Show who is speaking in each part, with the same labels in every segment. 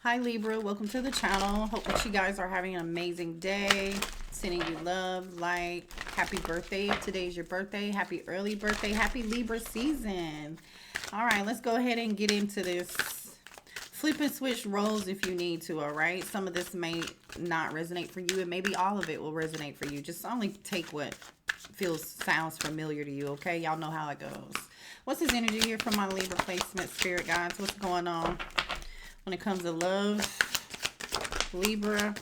Speaker 1: Hi Libra, welcome to the channel. Hope that you guys are having an amazing day. Sending you love, light, happy birthday. If today's your birthday, happy early birthday, happy Libra season. All right, let's go ahead and get into this. Flip and switch roles if you need to, all right? Some of this may not resonate for you, and maybe all of it will resonate for you. Just only take what sounds familiar to you, okay? Y'all know how it goes. What's this energy here from my Libra placement, spirit guides? What's going on when it comes to love, Libra?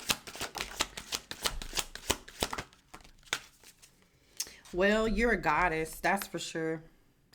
Speaker 1: Well, you're a goddess, that's for sure.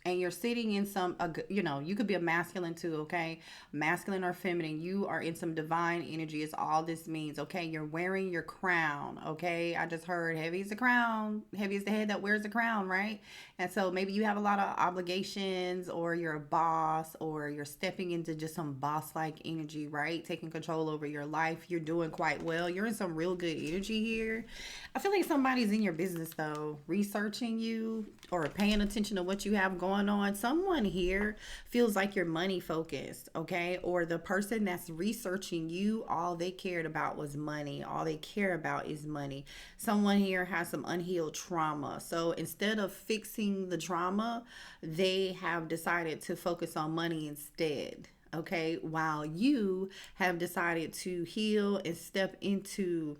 Speaker 1: And you're sitting in some, you could be a masculine too, okay? Masculine or feminine. You are in some divine energy is all this means, okay? You're wearing your crown, okay? I just heard heavy is the crown. Heavy is the head that wears the crown, right? And so maybe you have a lot of obligations, or you're a boss, or you're stepping into just some boss-like energy, right? Taking control over your life. You're doing quite well. You're in some real good energy here. I feel like somebody's in your business though, researching you or paying attention to what you have going on. Someone here feels like you're money focused, okay? Or the person that's researching you, all they cared about was money. All they care about is money. Someone here has some unhealed trauma. So instead of fixing the trauma, they have decided to focus on money instead. Okay, while you have decided to heal and step into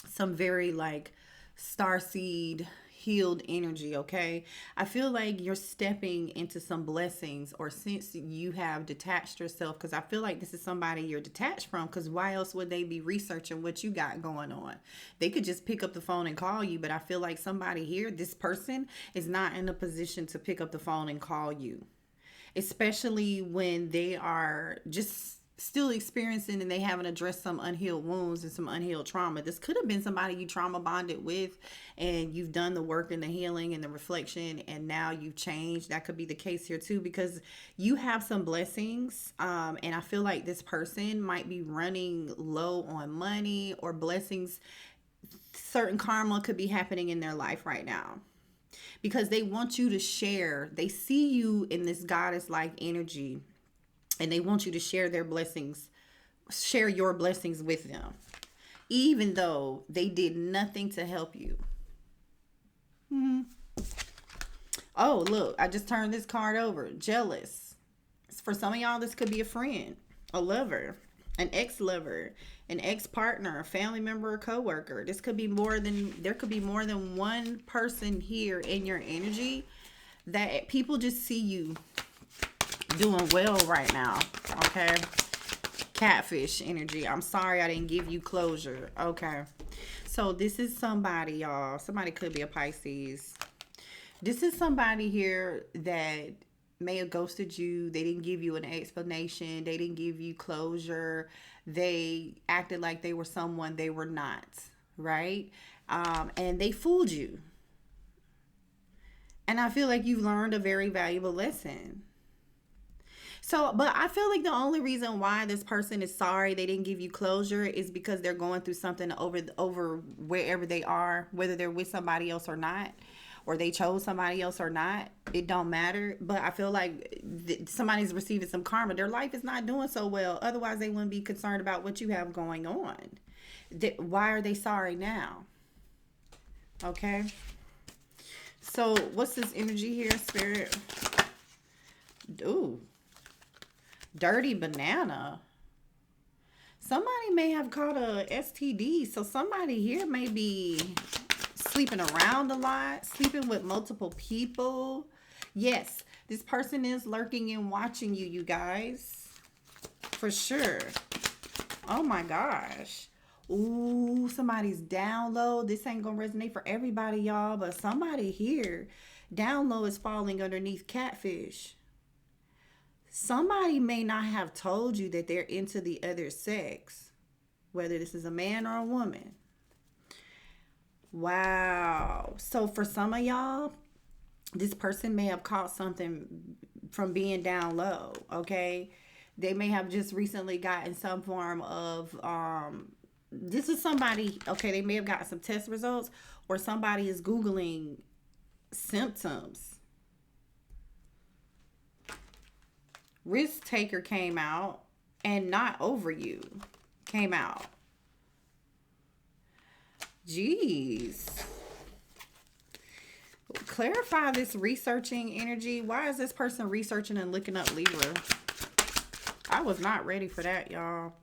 Speaker 1: some very like starseed healed energy, okay? I feel like you're stepping into some blessings, or since you have detached yourself, because I feel like this is somebody you're detached from, because why else would they be researching what you got going on? They could just pick up the phone and call you, but I feel like somebody here, this person, is not in a position to pick up the phone and call you, especially when they are just still experiencing and they haven't addressed some unhealed wounds and some unhealed trauma. This could have been somebody you trauma bonded with, and you've done the work and the healing and the reflection, and now you've changed. That could be the case here too, because you have some blessings, and I feel like this person might be running low on money or blessings. Certain karma could be happening in their life right now, because they want you to share. They see you in this goddess like energy, and they want you to share their blessings, share your blessings with them, even though they did nothing to help you. Oh, look, I just turned this card over. Jealous. For some of y'all, this could be a friend, a lover, an ex-lover, an ex-partner, a family member, a coworker. This could be there could be more than one person here in your energy that people just see you doing well right now, okay? Catfish energy. I'm sorry I didn't give you closure, okay? So this is somebody, y'all. Somebody could be a Pisces. This is somebody here that may have ghosted you. They didn't give you an explanation. They didn't give you closure. They acted like they were someone they were not, right? And they fooled you. And I feel like you've learned a very valuable lesson. So, but I feel like the only reason why this person is sorry they didn't give you closure is because they're going through something over wherever they are, whether they're with somebody else or not, or they chose somebody else or not. It don't matter. But I feel like somebody's receiving some karma. Their life is not doing so well. Otherwise, they wouldn't be concerned about what you have going on. Why are they sorry now? Okay. So, what's this energy here, Spirit? Ooh. Dirty banana. Somebody may have caught a STD. So somebody here may be sleeping around a lot, sleeping with multiple people. Yes, this person is lurking and watching you, you guys. For sure. Oh my gosh. Ooh, somebody's down low. This ain't gonna resonate for everybody, y'all, but somebody here down low is falling underneath catfish. Somebody may not have told you that they're into the other sex, whether this is a man or a woman. Wow. So for some of y'all, this person may have caught something from being down low, okay? They may have just recently gotten some form of, this is somebody, okay, they may have gotten some test results, or somebody is Googling symptoms. Risk taker came out. and not over you came out. Jeez. Clarify this researching energy. Why is this person researching and looking up Libra? I was not ready for that, y'all.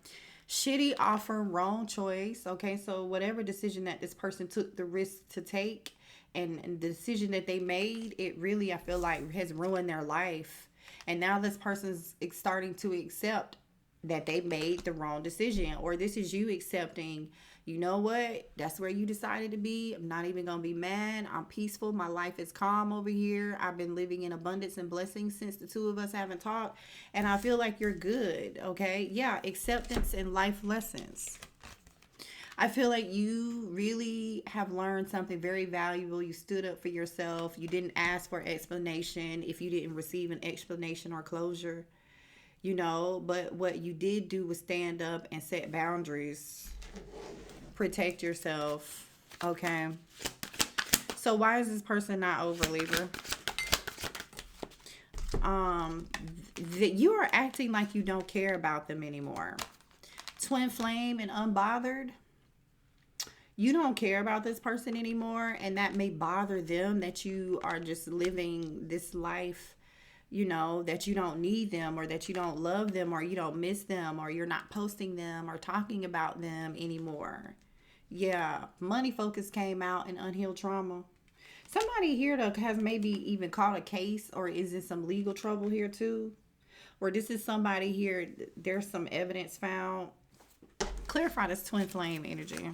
Speaker 1: Shitty offer, wrong choice. Okay, so whatever decision that this person took the risk to take, and the decision that they made, it really, I feel like, has ruined their life. And now this person's starting to accept that they made the wrong decision, or this is you accepting, you know what, that's where you decided to be. I'm not even gonna be mad. I'm peaceful. My life is calm over here. I've been living in abundance and blessings since the two of us haven't talked, and I feel like you're good. Okay, yeah, acceptance and life lessons. I feel like you really have learned something very valuable. You stood up for yourself. You didn't ask for explanation if you didn't receive an explanation or closure, you know, but what you did do was stand up and set boundaries, protect yourself. Okay, so why is this person not over, Libra? That you are acting like you don't care about them anymore. Twin flame and unbothered. You don't care about this person anymore, and that may bother them, that you are just living this life, you know, that you don't need them, or that you don't love them, or you don't miss them, or you're not posting them or talking about them anymore. Yeah, money focus came out, and unhealed trauma. Somebody here that has maybe even caught a case or is in some legal trouble here too. Or this is somebody here, there's some evidence found. Clarify this twin flame energy.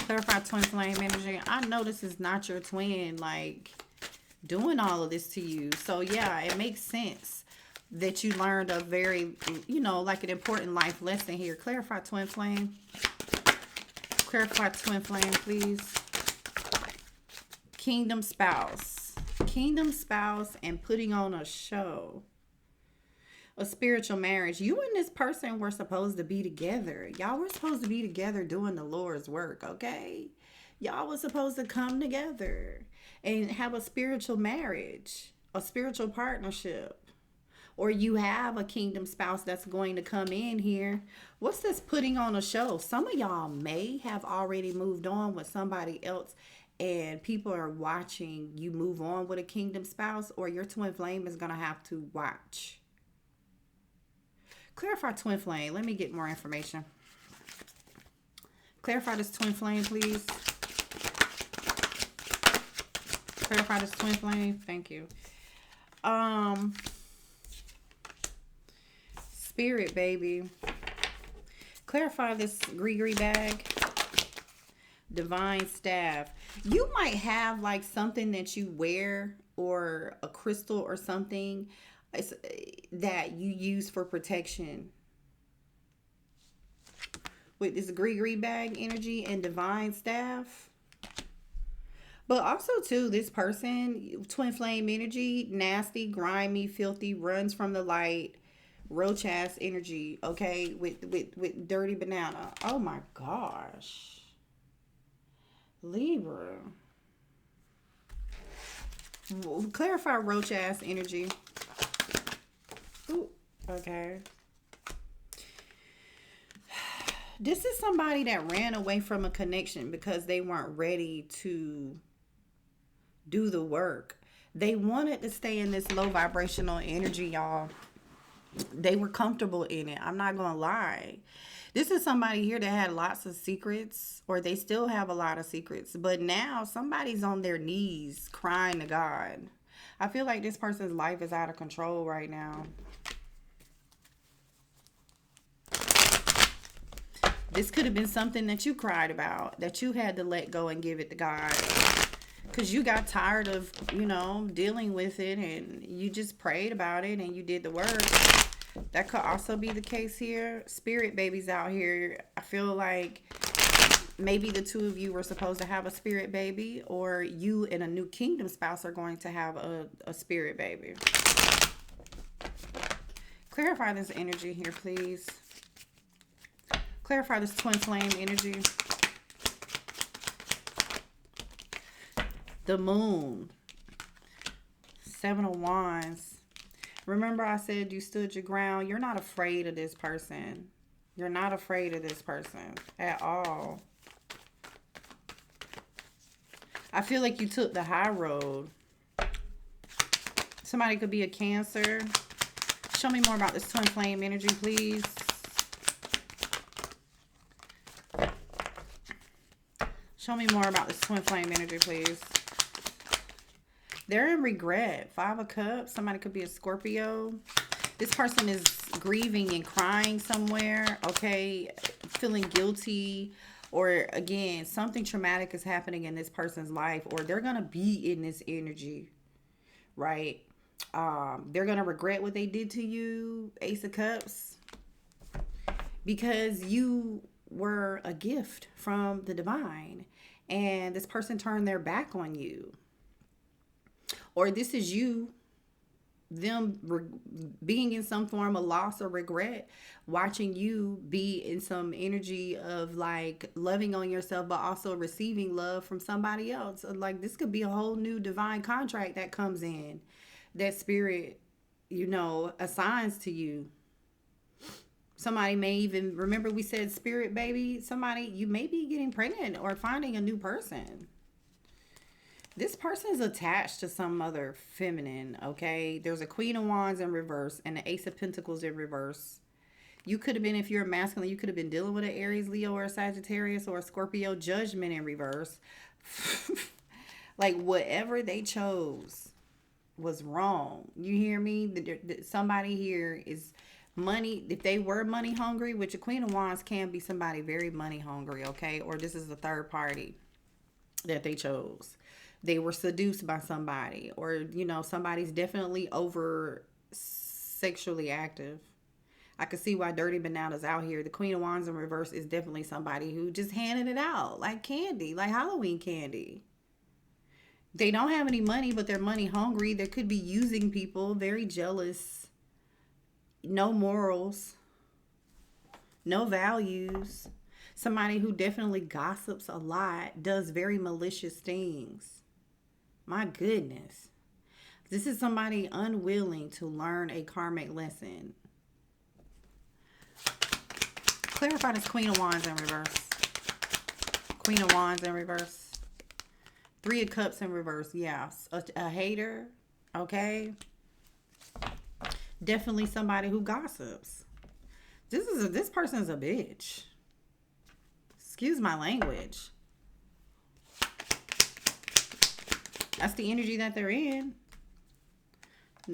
Speaker 1: Clarify twin flame energy. I know this is not your twin, like, doing all of this to you. So yeah, it makes sense that you learned a very, you know, like an important life lesson here. Clarify twin flame. Clarify twin flame, please. Kingdom spouse. Kingdom spouse and putting on a show. A spiritual marriage. You and this person were supposed to be together. Y'all were supposed to be together doing the Lord's work, okay? Y'all were supposed to come together and have a spiritual marriage, a spiritual partnership. Or you have a kingdom spouse that's going to come in here. What's this putting on a show? Some of y'all may have already moved on with somebody else, and people are watching you move on with a kingdom spouse, or your twin flame is going to have to watch. Clarify twin flame. Let me get more information. Clarify this twin flame, please. Clarify this twin flame. Thank you. Spirit, baby. Clarify this gree bag. Divine staff. You might have like something that you wear, or a crystal or something that you use for protection with this gree bag energy and divine staff. But also too, this person, twin flame energy, nasty, grimy, filthy, runs from the light, roach ass energy, okay, with dirty banana. Oh my gosh, Libra. Clarify roach ass energy. Ooh, okay. This is somebody that ran away from a connection because they weren't ready to do the work. They wanted to stay in this low vibrational energy, y'all. They were comfortable in it. I'm not going to lie. This is somebody here that had lots of secrets, or they still have a lot of secrets. But now somebody's on their knees crying to God. I feel like this person's life is out of control right now. This could have been something that you cried about, that you had to let go and give it to God. Because you got tired of, you know, dealing with it, and you just prayed about it and you did the work. That could also be the case here. Spirit babies out here. I feel like maybe the two of you were supposed to have a spirit baby, or you and a new kingdom spouse are going to have a spirit baby. Clarify this energy here, please. Clarify this twin flame energy. The moon. 7 of Wands. Remember I said you stood your ground. You're not afraid of this person. You're not afraid of this person at all. I feel like you took the high road. Somebody could be a Cancer. Show me more about this twin flame energy, please. Show me more about this twin flame energy, please. They're in regret. 5 of Cups. Somebody could be a Scorpio. This person is grieving and crying somewhere, okay? Feeling guilty. Or, again, something traumatic is happening in this person's life. Or they're going to be in this energy, right? They're going to regret what they did to you, Ace of Cups. Because you were a gift from the divine. And this person turned their back on you. Or this is you, them being in some form of loss or regret, watching you be in some energy of like loving on yourself, but also receiving love from somebody else. Like this could be a whole new divine contract that comes in that spirit, you know, assigns to you. Somebody may even, remember we said spirit baby, somebody, you may be getting pregnant or finding a new person. This person is attached to some other feminine, okay? There's a Queen of Wands in reverse and the Ace of Pentacles in reverse. You could have been, if you're a masculine, you could have been dealing with an Aries, Leo, or a Sagittarius, or a Scorpio. Judgment in reverse. Like, whatever they chose was wrong. You hear me? Somebody here is money. If they were money hungry, which a Queen of Wands can be somebody very money hungry, okay? Or this is the third party that they chose. They were seduced by somebody, or, you know, somebody's definitely over sexually active. I can see why Dirty Bananas out here. The Queen of Wands in reverse is definitely somebody who just handed it out like candy, like Halloween candy. They don't have any money, but they're money hungry. They could be using people, very jealous, no morals, no values. Somebody who definitely gossips a lot, does very malicious things. My goodness. This is somebody unwilling to learn a karmic lesson. Clarify this Queen of Wands in reverse. Queen of Wands in reverse. 3 of Cups in reverse. Yes. A hater. Okay. Definitely somebody who gossips. This person's a bitch. Excuse my language. That's the energy that they're in.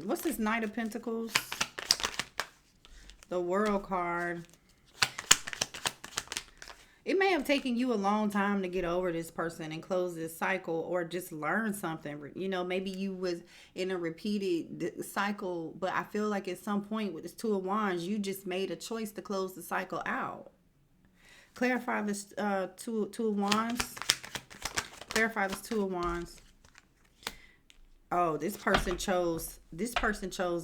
Speaker 1: What's this Knight of Pentacles? The World card. It may have taken you a long time to get over this person and close this cycle, or just learn something. You know, maybe you was in a repeated cycle, but I feel like at some point with this 2 of Wands, you just made a choice to close the cycle out. Clarify this two of Wands. Clarify this 2 of Wands. Oh, this person chose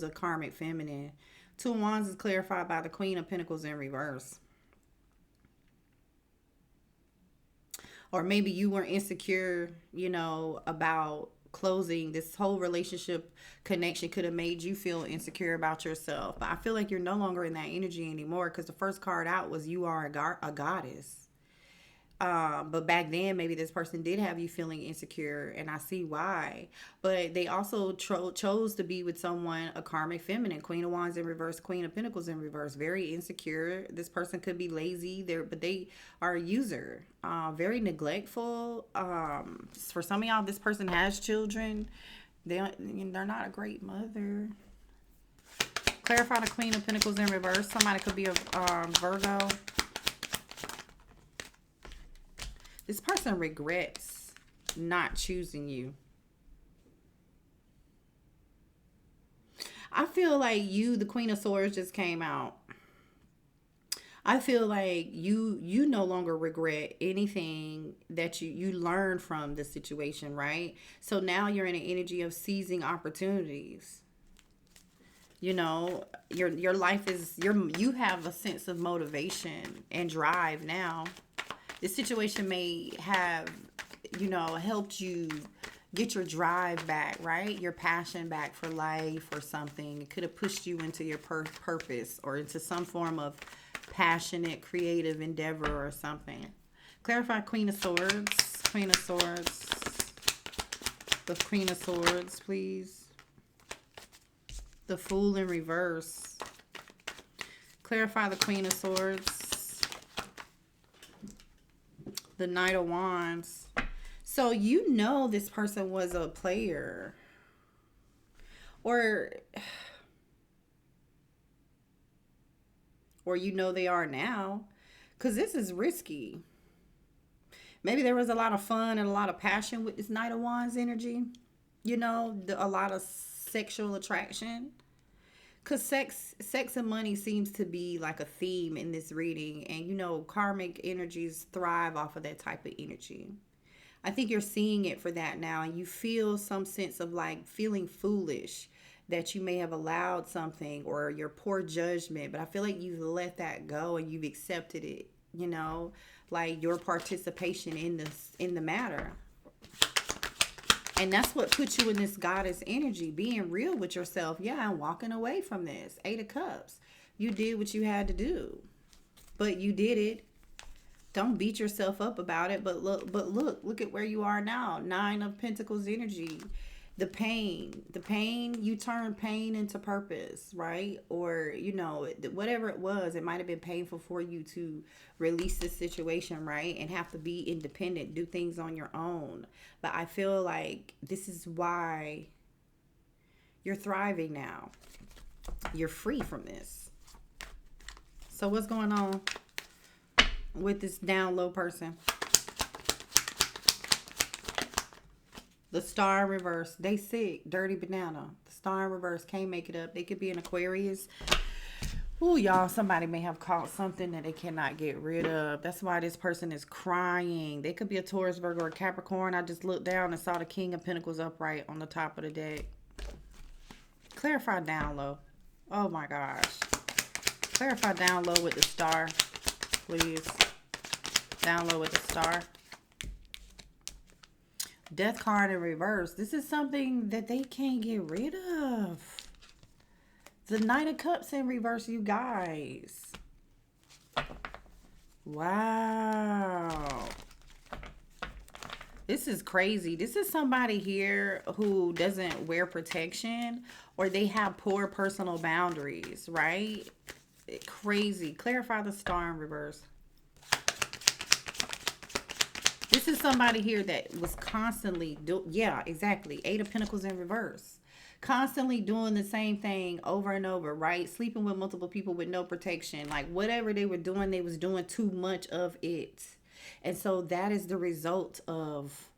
Speaker 1: a karmic feminine. 2 of Wands is clarified by the Queen of Pentacles in reverse. Or maybe you were insecure, you know, about closing. This whole relationship connection could have made you feel insecure about yourself. But I feel like you're no longer in that energy anymore, because the first card out was you are a goddess. But back then, maybe this person did have you feeling insecure, and I see why. But they also chose to be with someone, a karmic feminine. Queen of Wands in reverse, Queen of Pentacles in reverse. Very insecure. This person could be lazy, but they are a user. Very neglectful. For some of y'all, this person has children. They're not a great mother. Clarify the Queen of Pentacles in reverse. Somebody could be a Virgo. This person regrets not choosing you. I feel like you, the Queen of Swords, just came out. I feel like you no longer regret anything that you learned from the situation, right? So now you're in an energy of seizing opportunities. You know, your life is, you have a sense of motivation and drive now. This situation may have, you know, helped you, get your drive back, right? Your passion back for life or something. It could have pushed you into your purpose or into some form of passionate, creative endeavor or something. Clarify Queen of Swords. Queen of Swords. The Queen of Swords, please. The Fool in reverse. Clarify the Queen of Swords. The Knight of Wands. So you know this person was a player. Or you know they are now. Because this is risky. Maybe there was a lot of fun and a lot of passion with this Knight of Wands energy. You know, a lot of sexual attraction. Because sex and money seems to be like a theme in this reading. And, you know, karmic energies thrive off of that type of energy. I think you're seeing it for that now. And you feel some sense of like feeling foolish that you may have allowed something or your poor judgment. But I feel like you've let that go and you've accepted it, you know, like your participation in the matter. And that's what puts you in this goddess energy, being real with yourself. Yeah, I'm walking away from this. 8 of Cups. You did what you had to do. But you did it. Don't beat yourself up about it. But look at where you are now. 9 of Pentacles energy. The pain, you turn pain into purpose, right? Or, you know, whatever it was, it might have been painful for you to release this situation, right? And have to be independent, do things on your own. But I feel like this is why you're thriving now. You're free from this. So what's going on with this down low person? The Star in reverse. They sick. Dirty banana. The Star in reverse. Can't make it up. They could be an Aquarius. Ooh, y'all. Somebody may have caught something that they cannot get rid of. That's why this person is crying. They could be a Taurus, Virgo, or Capricorn. I just looked down and saw the King of Pentacles upright on the top of the deck. Clarify down low. Oh my gosh. Clarify down low with the Star. Please. Down low with the Star. Death card in reverse. This is something that they can't get rid of. The Knight of Cups in reverse, you guys. Wow. This is crazy. This is somebody here who doesn't wear protection or they have poor personal boundaries, right? Crazy. Clarify the Star in reverse. This is somebody here that was constantly yeah, exactly. 8 of Pentacles in reverse. Constantly doing the same thing over and over, right? Sleeping with multiple people with no protection. Like whatever they were doing, they was doing too much of it. And so that is the result of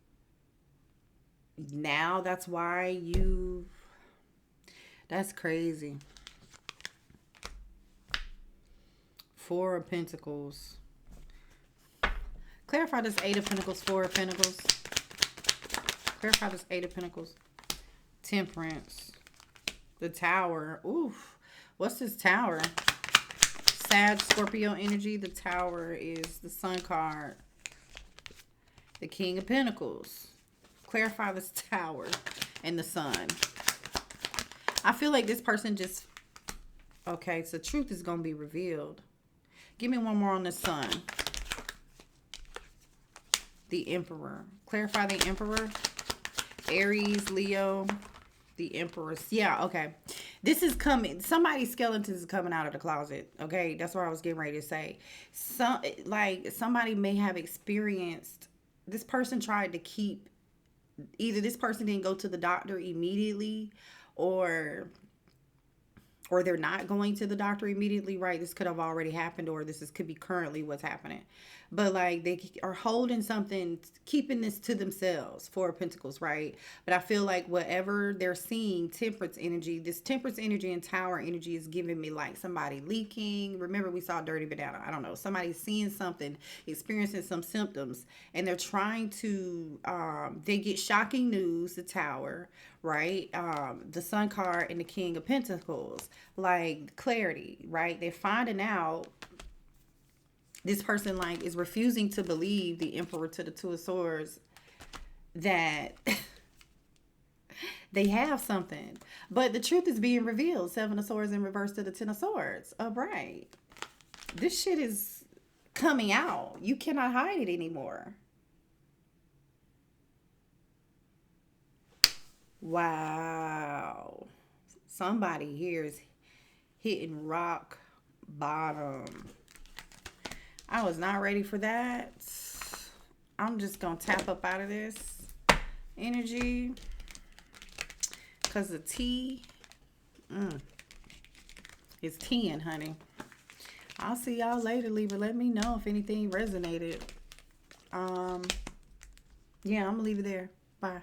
Speaker 1: now. That's why you, that's crazy. 4 of Pentacles. Clarify this 8 of Pentacles, 4 of Pentacles. Clarify this 8 of Pentacles. Temperance. The Tower. Oof. What's this Tower? Sag, Scorpio energy. The Tower is the Sun card. The King of Pentacles. Clarify this Tower and the Sun. I feel like this person just... Okay, so truth is going to be revealed. Give me one more on the Sun. The Emperor. Clarify the Emperor. Aries, Leo, the Empress. Yeah, okay. This is coming. Somebody's skeletons is coming out of the closet. Okay, that's what I was getting ready to say. Somebody may have experienced. This person tried to keep. Either this person didn't go to the doctor immediately, or they're not going to the doctor immediately, right? This could have already happened, or could be currently what's happening. But like they are holding something, keeping this to themselves. 4 of Pentacles, right? But I feel like whatever they're seeing, temperance energy, this temperance energy and Tower energy is giving me like somebody leaking. Remember we saw dirty banana. I don't know. Somebody's seeing something, experiencing some symptoms, and they're trying to, they get shocking news, the Tower, right? The Sun card and the King of Pentacles, like clarity, right? They're finding out. This person like is refusing to believe, the Emperor to the 2 of Swords, that They have something. But the truth is being revealed. Seven of Swords in reverse to the Ten of Swords. Upright. This shit is coming out. You cannot hide it anymore. Wow. Somebody here is hitting rock bottom. I was not ready for that. I'm just going to tap up out of this energy. Because the T is 10, honey. I'll see y'all later, Libra. Let me know if anything resonated. Yeah, I'm going to leave it there. Bye.